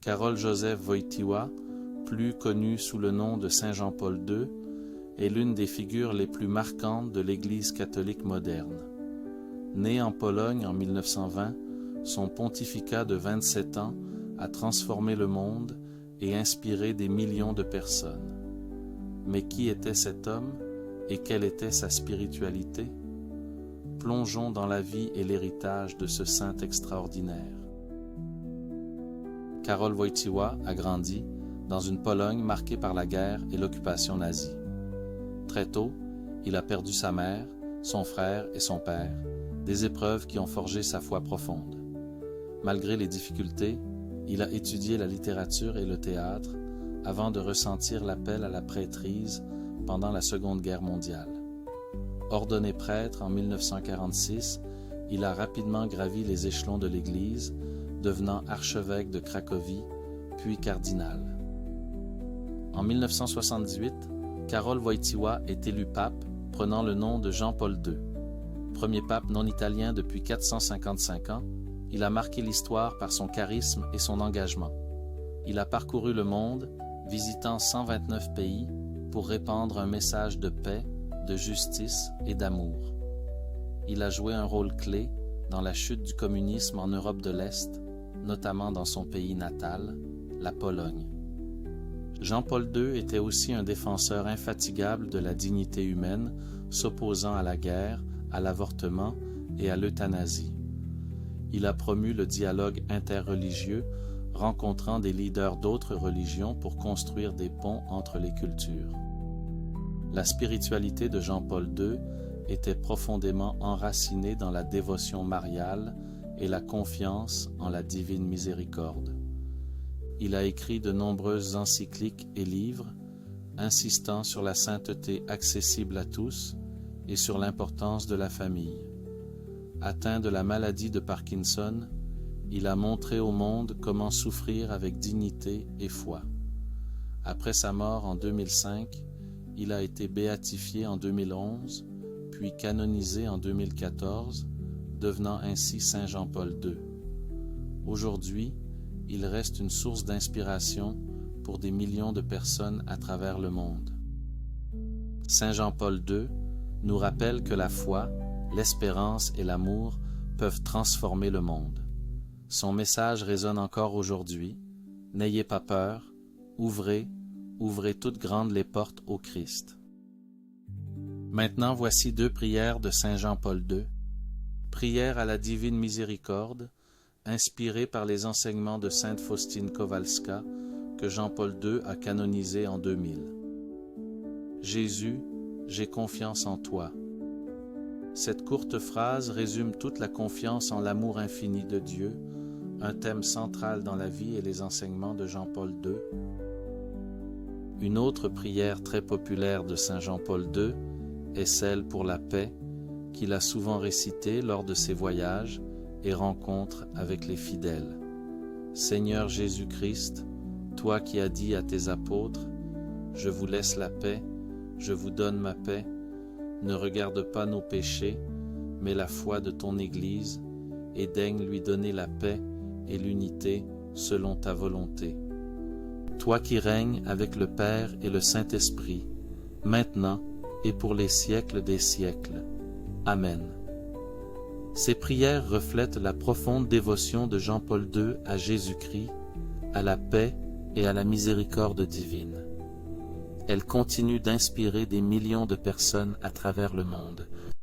Karol Józef Wojtyła, plus connu sous le nom de Saint Jean-Paul II, est l'une des figures les plus marquantes de l'Église catholique moderne. Né en Pologne en 1920, son pontificat de 27 ans a transformé le monde et inspiré des millions de personnes. Mais qui était cet homme et quelle était sa spiritualité? Plongeons dans la vie et l'héritage de ce saint extraordinaire. Karol Wojtyła a grandi dans une Pologne marquée par la guerre et l'occupation nazie. Très tôt, il a perdu sa mère, son frère et son père, des épreuves qui ont forgé sa foi profonde. Malgré les difficultés, il a étudié la littérature et le théâtre avant de ressentir l'appel à la prêtrise pendant la Seconde Guerre mondiale. Ordonné prêtre en 1946, il a rapidement gravi les échelons de l'Église, devenant archevêque de Cracovie, puis cardinal. En 1978, Karol Wojtyła est élu pape, prenant le nom de Jean-Paul II. Premier pape non italien depuis 455 ans, il a marqué l'histoire par son charisme et son engagement. Il a parcouru le monde, visitant 129 pays pour répandre un message de paix, de justice et d'amour. Il a joué un rôle clé dans la chute du communisme en Europe de l'Est, notamment dans son pays natal, la Pologne. Jean-Paul II était aussi un défenseur infatigable de la dignité humaine, s'opposant à la guerre, à l'avortement et à l'euthanasie. Il a promu le dialogue interreligieux, rencontrant des leaders d'autres religions pour construire des ponts entre les cultures. La spiritualité de Jean-Paul II était profondément enracinée dans la dévotion mariale et la confiance en la divine miséricorde. Il a écrit de nombreuses encycliques et livres, insistant sur la sainteté accessible à tous et sur l'importance de la famille. Atteint de la maladie de Parkinson, il a montré au monde comment souffrir avec dignité et foi. Après sa mort en 2005, il a été béatifié en 2011, puis canonisé en 2014, devenant ainsi Saint Jean-Paul II. Aujourd'hui, il reste une source d'inspiration pour des millions de personnes à travers le monde. Saint Jean-Paul II nous rappelle que la foi, l'espérance et l'amour peuvent transformer le monde. Son message résonne encore aujourd'hui. N'ayez pas peur, ouvrez toutes grandes les portes au Christ. Maintenant, voici 2 prières de Saint Jean-Paul II. Prière à la divine miséricorde, inspirée par les enseignements de Sainte Faustine Kowalska, que Jean-Paul II a canonisé en 2000. Jésus, j'ai confiance en toi. Cette courte phrase résume toute la confiance en l'amour infini de Dieu, un thème central dans la vie et les enseignements de Jean-Paul II. Une autre prière très populaire de Saint Jean-Paul II est celle pour la paix, qu'il a souvent récitée lors de ses voyages et rencontres avec les fidèles. Seigneur Jésus-Christ, toi qui as dit à tes apôtres, « Je vous laisse la paix, je vous donne ma paix », ne regarde pas nos péchés, mais la foi de ton Église, et daigne lui donner la paix et l'unité selon ta volonté. Toi qui règnes avec le Père et le Saint-Esprit, maintenant et pour les siècles des siècles. Amen. Ces prières reflètent la profonde dévotion de Jean-Paul II à Jésus-Christ, à la paix et à la miséricorde divine. Elles continuent d'inspirer des millions de personnes à travers le monde.